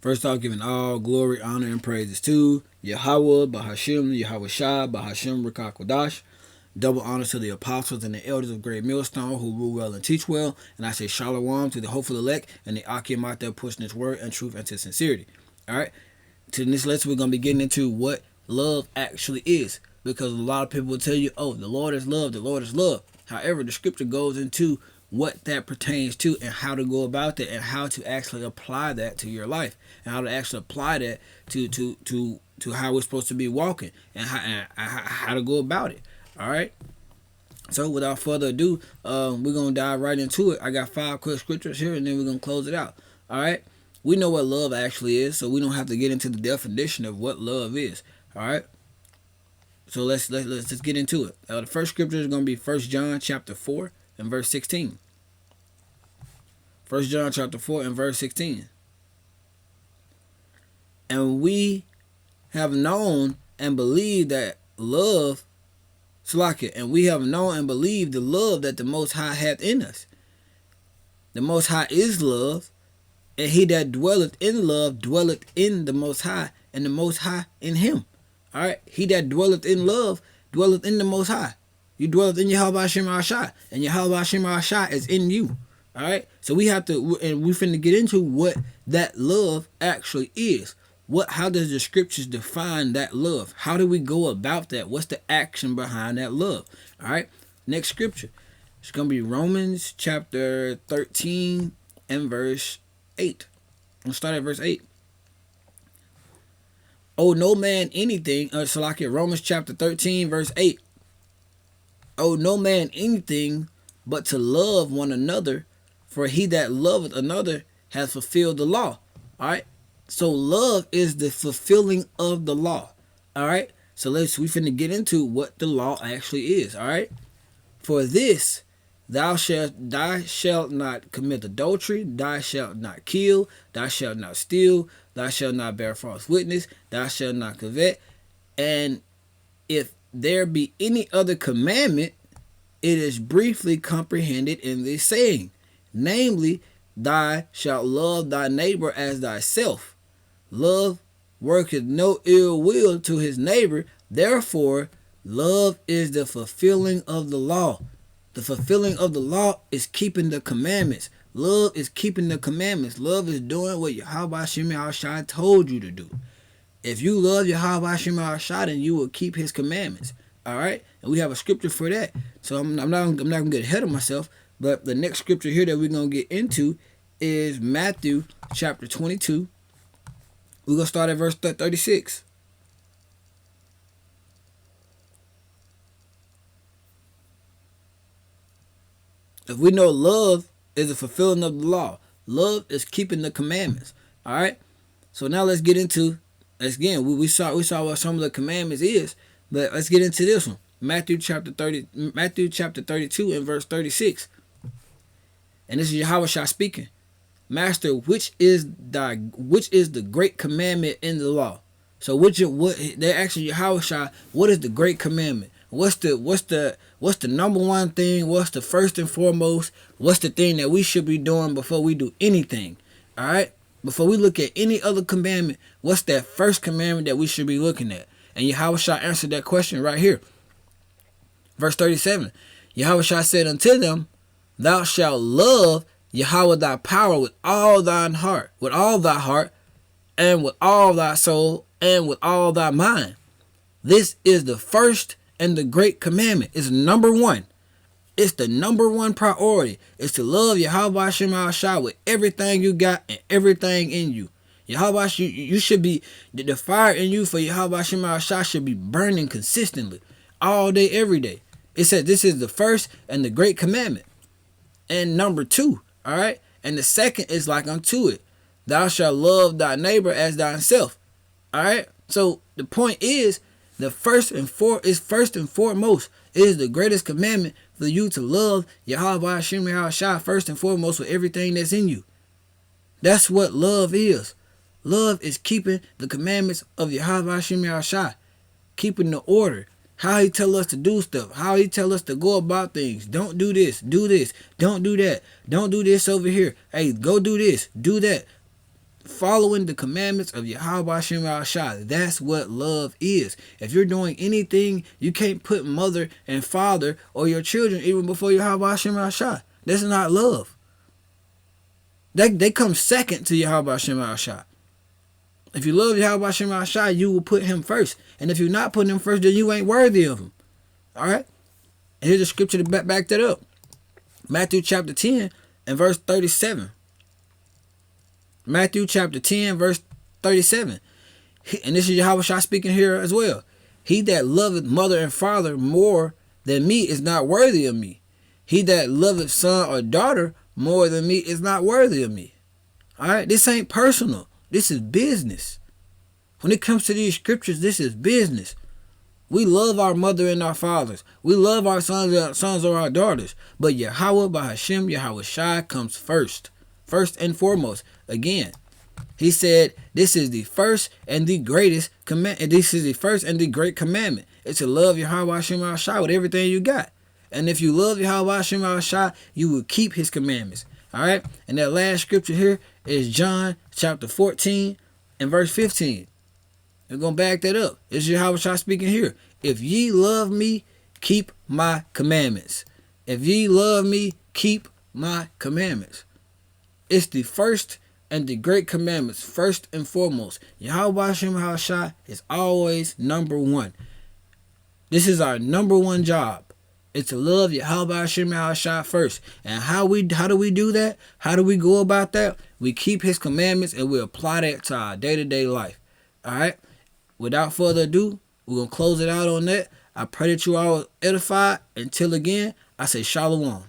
First off, giving all glory, honor, and praises to YAHAWAH Bahasham YAHAWASHI QADASH. Double honor to the apostles and the elders of Great Millstone who rule well and teach well. And I say Shalawam to the hopeful elect and the Akim out there pushing this word and truth into sincerity. Alright? To this lesson, we're going to be getting into what love actually is. Because a lot of people will tell you, oh, the Lord is love, the Lord is love. However, the scripture goes into what that pertains to and how to go about that and how to actually apply that to your life and how to actually apply that to how we're supposed to be walking and how to go about it. All right. So without further ado, we're going to dive right into it. I got 5 quick scriptures here and then we're going to close it out. All right. We know what love actually is, so we don't have to get into the definition of what love is. All right. So let's get into it. The first scripture is going to be 1 John chapter 4 and verse 16. 1 John chapter 4 and verse 16. And we have known and believed that love, and we have known and believed the love that the Most High hath in us. The Most High is love, and he that dwelleth in love dwelleth in the Most High, and the Most High in him. All right, he that dwelleth in love dwelleth in the Most High. You dwelleth in YAHAWAH Bahasham YAHAWASHI, and YAHAWAH Bahasham YAHAWASHI is in you. All right, so we have to, and we finna get into what that love actually is. How does the scriptures define that love? How do we go about that? What's the action behind that love? All right, next scripture. It's gonna be Romans chapter 13 and verse 8. I'm gonna start at verse 8. Oh, no man anything, Romans chapter 13, verse 8. Oh, no man anything but to love one another, for he that loveth another hath fulfilled the law. All right. So love is the fulfilling of the law. All right. So we finna get into what the law actually is. All right. For this, thou shalt not commit adultery, thou shalt not kill, thou shalt not steal, thou shalt not bear false witness, thou shalt not covet. And if there be any other commandment, it is briefly comprehended in this saying, namely, thou shalt love thy neighbor as thyself. Love worketh no ill will to his neighbor. Therefore, love is the fulfilling of the law. The fulfilling of the law is keeping the commandments. Love is keeping the commandments. Love is doing what YAHAWAH Bahasham YAHAWASHI told you to do. If you love YAHAWAH Bahasham YAHAWASHI, then you will keep his commandments. All right? And we have a scripture for that. So I'm not going to get ahead of myself. But the next scripture here that we're going to get into is Matthew chapter 22. We're going to start at verse 36. If we know love is the fulfilling of the law, love is keeping the commandments. All right. So now let's get into, again, we saw what some of the commandments is, but let's get into this one. Matthew chapter 32 and verse 36. And this is YAHAWASHI speaking. Master, which is the great commandment in the law? So they're asking YAHAWASHI, what is the great commandment? What's the number one thing? What's the first and foremost? What's the thing that we should be doing before we do anything? All right? Before we look at any other commandment, what's that first commandment that we should be looking at? And YAHAWASHI answered that question right here. Verse 37. YAHAWASHI said unto them, thou shalt love YAHAWAH thy power with all thine heart, with all thy heart, and with all thy soul, and with all thy mind. This is the first and the great commandment. It's number one. It's the number one priority. It's to love YAHAWAH Bahasham YAHAWASHI with everything you got and everything in you. YAHAWAH, you should be, the fire in you for YAHAWAH Bahasham YAHAWASHI should be burning consistently, all day, every day. It says this is the first and the great commandment. And number 2, all right? And the second is like unto it. Thou shalt love thy neighbor as thyself. All right? So the point is, the first and foremost. It is the greatest commandment for you to love YAHAWAH Bahasham YAHAWASHI first and foremost with everything that's in you. That's what love is. Love is keeping the commandments of YAHAWAH Bahasham YAHAWASHI. Keeping the order. How he tell us to do stuff. How he tell us to go about things. Don't do this. Do this. Don't do that. Don't do this over here. Hey, go do this. Do that. following the commandments of YAHAWAH Bahasham YAHAWASHI. That's what love is. If you're doing anything, you can't put mother and father or your children even before YAHAWAH Bahasham YAHAWASHI. That's not love. They come second to YAHAWAH Bahasham YAHAWASHI. If you love YAHAWAH Bahasham YAHAWASHI, you will put him first. And if you're not putting him first, then you ain't worthy of him. All right? And here's the scripture to back that up. Matthew chapter 10 and verse 37. Matthew chapter 10 verse 37. And this is YAHAWASHI speaking here as well. He that loveth mother and father more than me is not worthy of me. He that loveth son or daughter more than me is not worthy of me. All right? This ain't personal. This is business. When it comes to these scriptures, this is business. We love our mother and our fathers. We love our sons or our daughters. But YAHAWAH Bahasham YAHAWASHI comes first. First and foremost. Again, he said, this is the first and the greatest command. This is the first and the great commandment. It's to love YAHAWAH Bahasham YAHAWASHI with everything you got. And if you love YAHAWAH Bahasham YAHAWASHI, you will keep his commandments. All right? And that last scripture here is John chapter 14 and verse 15. We're going to back that up. It's YAHAWASHI speaking here. If ye love me, keep my commandments. If ye love me, keep my commandments. It's the first and the great commandments, first and foremost. YAHAWAH Bahasham YAHAWASHI is always number one. This is our number one job. It's to love YAHAWAH Bahasham YAHAWASHI first. And how do we do that? How do we go about that? We keep his commandments and we apply that to our day-to-day life. All right? Without further ado, we're going to close it out on that. I pray that you all are edified. Until again, I say Shalawam.